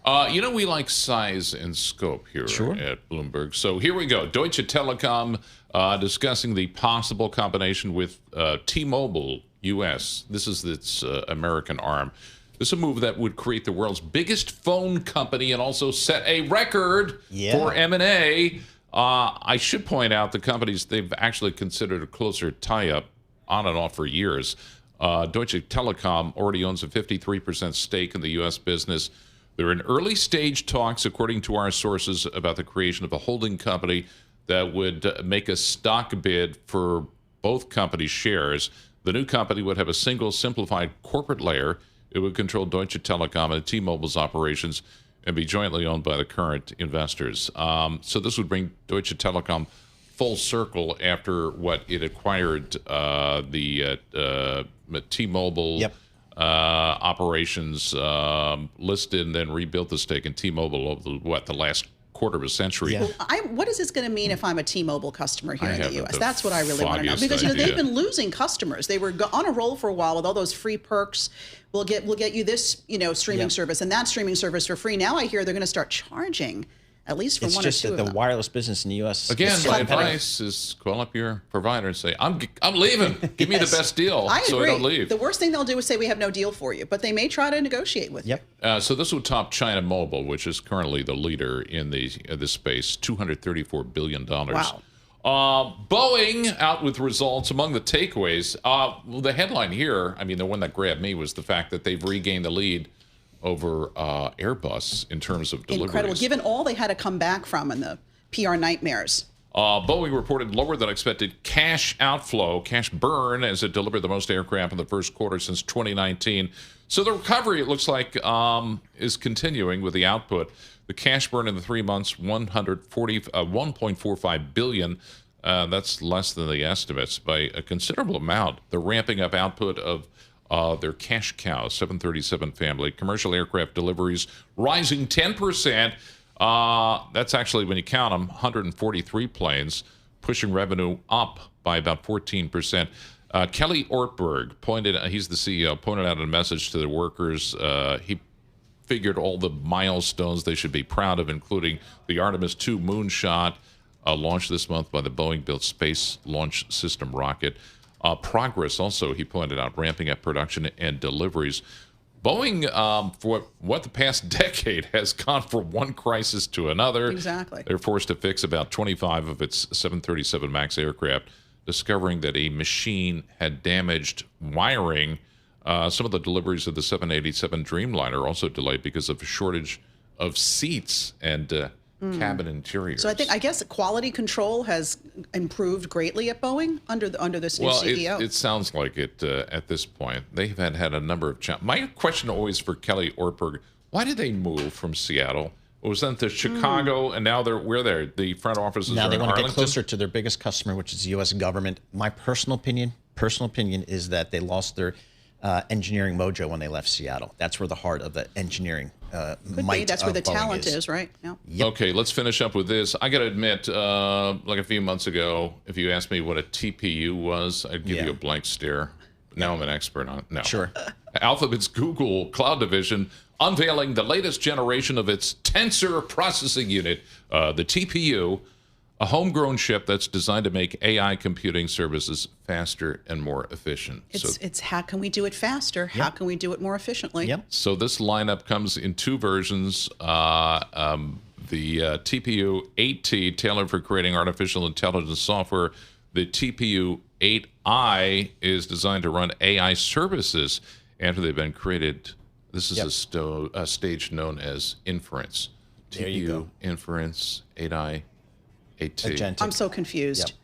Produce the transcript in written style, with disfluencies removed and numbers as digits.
We like size and scope here Sure. at Bloomberg. So here we go. Deutsche Telekom discussing the possible combination with T-Mobile US. This is its American arm. This is a move that would create the world's biggest phone company and also set a record for M&A. I should point out the companies, they've actually considered a closer tie-up on and off for years. Deutsche Telekom already owns a 53% stake in the U.S. business. They're in early stage talks, according to our sources, about the creation of a holding company that would make a stock bid for both companies' shares. The new company would have a single simplified corporate layer. It would control Deutsche Telekom and T-Mobile's operations and be jointly owned by the current investors. So this would bring Deutsche Telekom full circle after what it acquired the T-Mobile operations, listed and then rebuilt the stake in T-Mobile over the last quarter of a century. Well, what is this going to mean if I'm a T-Mobile customer here in the U.S.? That's what I really want to know. Because they've been losing customers. They were on a roll for a while with all those free perks. We'll get you this streaming service and that streaming service for free. Now I hear they're going to start charging at least for one or two of them. It's just that the wireless business in the U.S. Again, my advice is call up your provider and say, I'm leaving. Give me the best deal so I don't leave. The worst thing they'll do is say we have no deal for you, but they may try to negotiate with you. So this would top China Mobile, which is currently the leader in this space, $234 billion. Wow. Boeing out with results. Among the takeaways, the headline here, the one that grabbed me was the fact that they've regained the lead over Airbus in terms of deliveries. Incredible, given all they had to come back from and the PR nightmares. Boeing reported lower than expected cash burn, as it delivered the most aircraft in the first quarter since 2019. So the recovery, it looks like, is continuing with the output. The cash burn in the 3 months, $1.45 billion. That's less than the estimates by a considerable amount. They're ramping up output of their cash cow, 737 family. Commercial aircraft deliveries rising 10%. That's actually, when you count them, 143 planes, pushing revenue up by about 14%. Kelly Ortberg he's the CEO, pointed out in a message to the workers. He figured all the milestones they should be proud of, including the Artemis II moonshot, launched this month by the Boeing-built Space Launch System rocket. Progress also, he pointed out, ramping up production and deliveries. Boeing, for what the past decade, has gone from one crisis to another. Exactly. They're forced to fix about 25 of its 737 MAX aircraft, discovering that a machine had damaged wiring. Some of the deliveries of the 787 Dreamliner also delayed because of a shortage of seats and cabin interiors. So I guess quality control has improved greatly at Boeing under this new CEO. It sounds like it at this point. They've had a number of challenges. My question always for Kelly Ortberg, why did they move from Seattle? It was then to Chicago, and now where they're the front offices now are they in want to get Arlington? closer to their biggest customer, which is the U.S. government. My personal opinion is that they lost their engineering mojo when they left Seattle. That's where the heart of the engineering might That's where the Boeing talent is, right? Yeah. Yep. Okay, let's finish up with this. I got to admit, like a few months ago, if you asked me what a TPU was, I'd give you a blank stare. Now I'm an expert on it. No. Sure. Alphabet's Google Cloud division unveiling the latest generation of its Tensor Processing Unit, the TPU, a homegrown chip that's designed to make AI computing services faster and more efficient. It's how can we do it faster? How can we do it more efficiently? Yep. So this lineup comes in two versions. The TPU 8T, tailored for creating artificial intelligence software. The TPU 8I is designed to run AI services after they've been created. This is a stage known as inference. There you go. Inference, 8I, 8T. Agentic. I'm so confused. Yep.